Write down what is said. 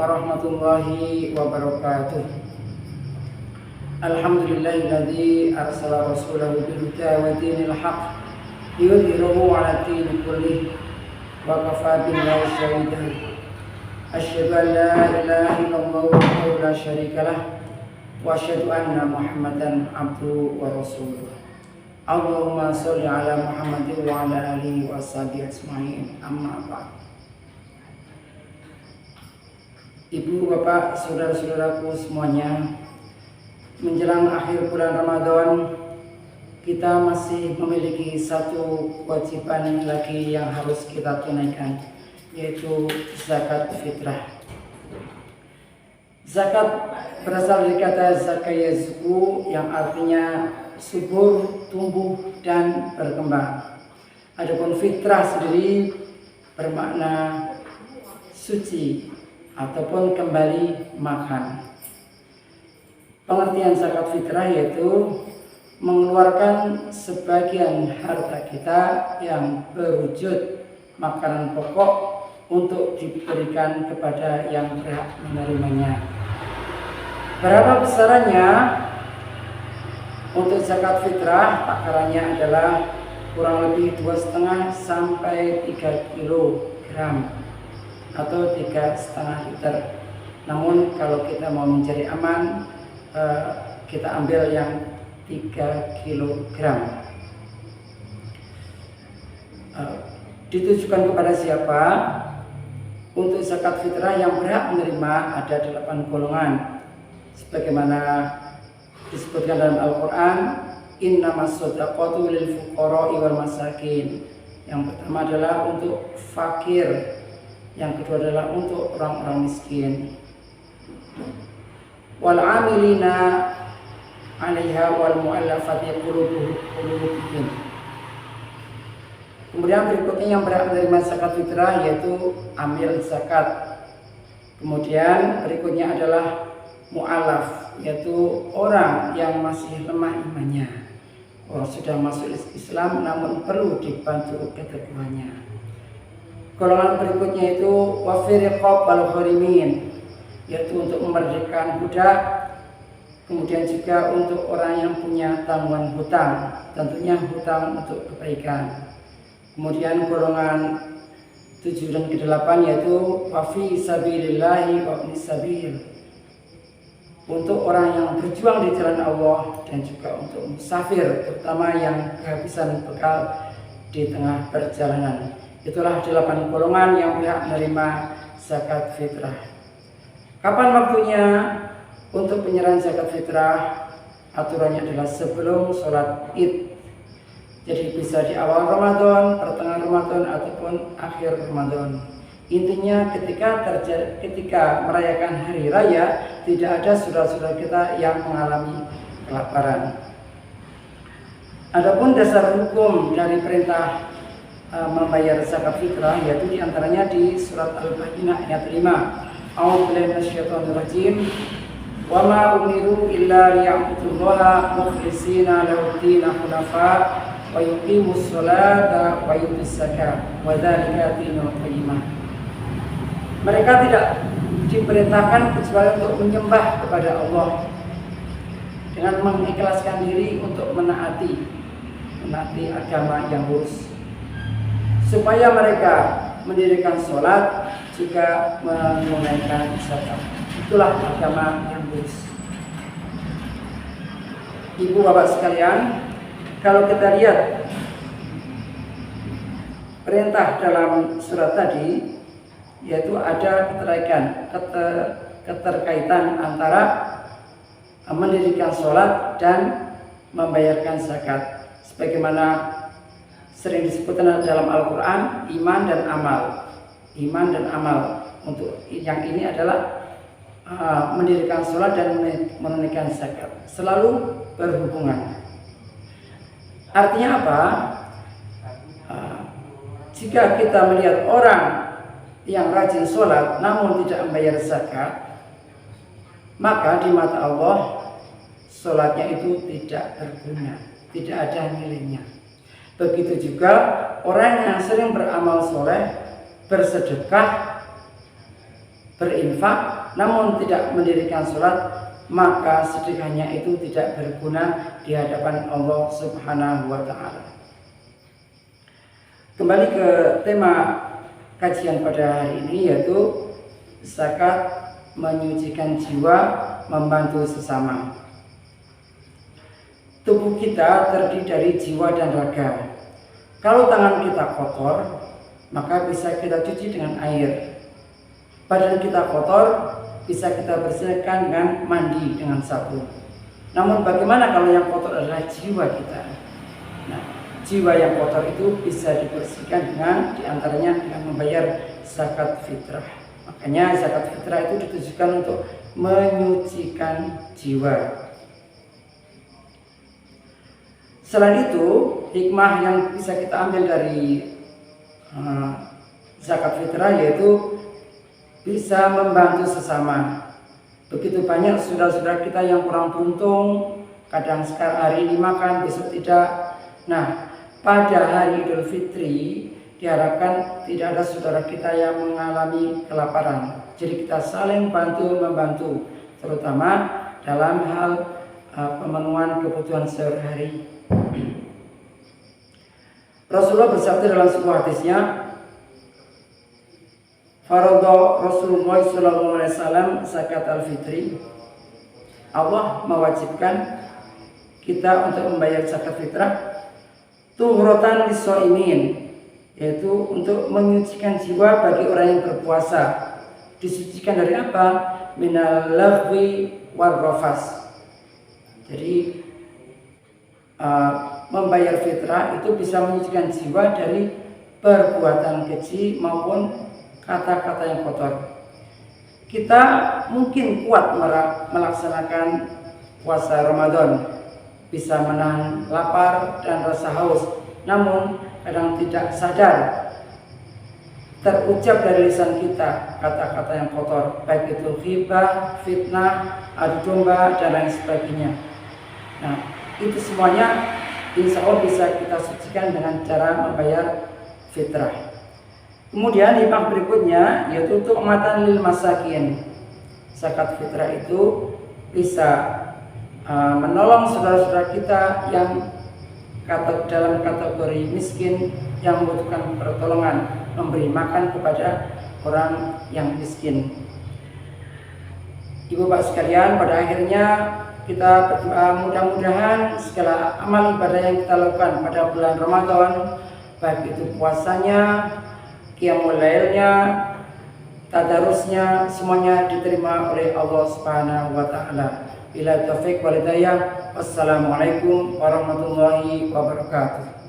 warahmatullahi wabarakatuh. Alhamdulillahilladzi arsala rasulahu bil huda wa dinil haqq liyudhhirahu 'ala dini kullih wa kafaa billahi shahidan. Asyhadu an la ilaha illallah wahdahu la syarika lah wa asyhadu anna Muhammadan abduhu wa rasuluh. Allahumma sholli ala Muhammadin wa ala alihi wa sahbihi ajma'in. Amma ba'd. Ibu, bapak, saudara-saudaraku semuanya, menjelang akhir bulan Ramadan, kita masih memiliki satu kewajiban lagi yang harus kita tunaikan, yaitu zakat fitrah. Zakat berasal dari kata zakaya yazku, yang artinya subur, tumbuh, dan berkembang. Adapun fitrah sendiri bermakna suci ataupun kembali makan. Pengertian zakat fitrah yaitu mengeluarkan sebagian harta kita yang berwujud makanan pokok untuk diberikan kepada yang berhak menerimanya. Berapa besarannya untuk zakat fitrah? Takarannya adalah kurang lebih 2,5 sampai 3 kilogram atau 3,5 liter. Namun kalau kita mau mencari aman, kita ambil yang 3 kilogram. Ditujukan kepada siapa? Untuk zakat fitrah yang berhak menerima ada 8 golongan, sebagaimana disebutkan dalam Al-Quran, innamas shadaqatu lil fuqara'i wal masakin. Yang pertama adalah untuk fakir, yang kedua adalah untuk orang-orang miskin. Wal amilina 'alaiha wal mu'allafati qulubuhum. Kemudian berikutnya yang berhak menerima zakat fitrah yaitu amil zakat. Kemudian berikutnya adalah mu'allaf, yaitu orang yang masih lemah imannya. Orang sudah masuk Islam namun perlu dibantu keteguhannya. Golongan berikutnya itu wafiriqab wal gharimin, yaitu untuk memerdekakan budak. Kemudian juga untuk orang yang punya tanggungan hutang, tentunya hutang untuk kebaikan. Kemudian golongan 7 dan ke-8 yaitu wafi sabilillahi wa ibnis sabil, untuk orang yang berjuang di jalan Allah dan juga untuk musafir, terutama yang kehabisan bekal di tengah perjalanan. Itulah 8 golongan yang berhak menerima zakat fitrah. Kapan waktunya untuk penyerahan zakat fitrah? Aturannya adalah sebelum sholat Id. Jadi bisa di awal Ramadan, pertengahan Ramadan, ataupun akhir Ramadan. Intinya ketika merayakan hari raya, tidak ada saudara-saudara kita yang mengalami kelaparan. Adapun dasar hukum dari perintah membayar zakat fitrah yaitu diantaranya di surat Al-Baqarah ayat 5. A'udzubillahi minasyaitonir rajim. Wa ma umiru illa liya'budullaha mukhlishina lahu-d-din hunafa wa yuqimus sholata wa yutuz zakata wa dzalika dinul qayyimah. Mereka tidak diperintahkan kecuali untuk menyembah kepada Allah dengan mengikhlaskan diri untuk menaati agama yang lurus, supaya mereka mendirikan sholat juga menunaikan zakat. Itulah agama yang lurus. Ibu bapak sekalian, kalau kita lihat perintah dalam surat tadi, yaitu ada keterkaitan antara mendirikan sholat dan membayarkan zakat. Sebagaimana sering disebutkan dalam Al-Quran, iman dan amal. Iman dan amal. Untuk yang ini adalah mendirikan sholat dan menunaikan zakat. Selalu berhubungan. Artinya apa? Jika kita melihat orang yang rajin sholat namun tidak membayar zakat, maka di mata Allah sholatnya itu tidak berguna, tidak ada nilainya. Begitu juga orang yang sering beramal soleh, bersedekah, berinfak namun tidak mendirikan sholat, maka sedekahnya itu tidak berguna di hadapan Allah Subhanahu wa Ta'ala. Kembali ke tema kajian pada hari ini, yaitu zakat menyucikan jiwa, membantu sesama. Tubuh kita terdiri dari jiwa dan raga. Kalau tangan kita kotor, maka bisa kita cuci dengan air. Badan kita kotor, bisa kita bersihkan dengan mandi dengan sabun. Namun bagaimana kalau yang kotor adalah jiwa kita? Nah, jiwa yang kotor itu bisa dibersihkan dengan diantaranya dengan membayar zakat fitrah. Makanya zakat fitrah itu ditujukan untuk menyucikan jiwa. Selain itu, hikmah yang bisa kita ambil dari zakat fitrah yaitu bisa membantu sesama. Begitu banyak saudara-saudara kita yang kurang beruntung, kadang sekarang hari ini makan, besok tidak. Nah, pada hari Idul Fitri diharapkan tidak ada saudara kita yang mengalami kelaparan. Jadi kita saling bantu-membantu, terutama dalam hal pemenuhan kebutuhan sehari-hari. Rasulullah bersabda dalam sebuah hadisnya, Faradha Rasulullah SAW zakat al-fitri. Allah mewajibkan kita untuk membayar zakat fitrah tuhrotan lis-shaimin, yaitu untuk menyucikan jiwa bagi orang yang berpuasa. Disucikan dari apa? Minal laghwi war rafas. Jadi membayar fitrah itu bisa menyucikan jiwa dari perbuatan keji maupun kata-kata yang kotor. Kita mungkin kuat melaksanakan puasa Ramadan, bisa menahan lapar dan rasa haus, namun kadang tidak sadar terucap dari lisan kita kata-kata yang kotor, baik itu ghibah, fitnah, adu domba, dan lain sebagainya. Nah, itu semuanya insya Allah bisa kita sucikan dengan cara membayar fitrah. Kemudian hikmah berikutnya yaitu untuk umatan lil masakin. Zakat fitrah itu bisa menolong saudara-saudara kita yang dalam kategori miskin yang membutuhkan pertolongan, memberi makan kepada orang yang miskin. Ibu bapak sekalian, pada akhirnya kita berdoa mudah-mudahan segala amal ibadah yang kita lakukan pada bulan Ramadan, baik itu puasanya, qiyamul lailnya, tadarusnya, semuanya diterima oleh Allah Subhanahu wa Ta'ala. Bila taufiq wal hidayah. Wassalamualaikum warahmatullahi wabarakatuh.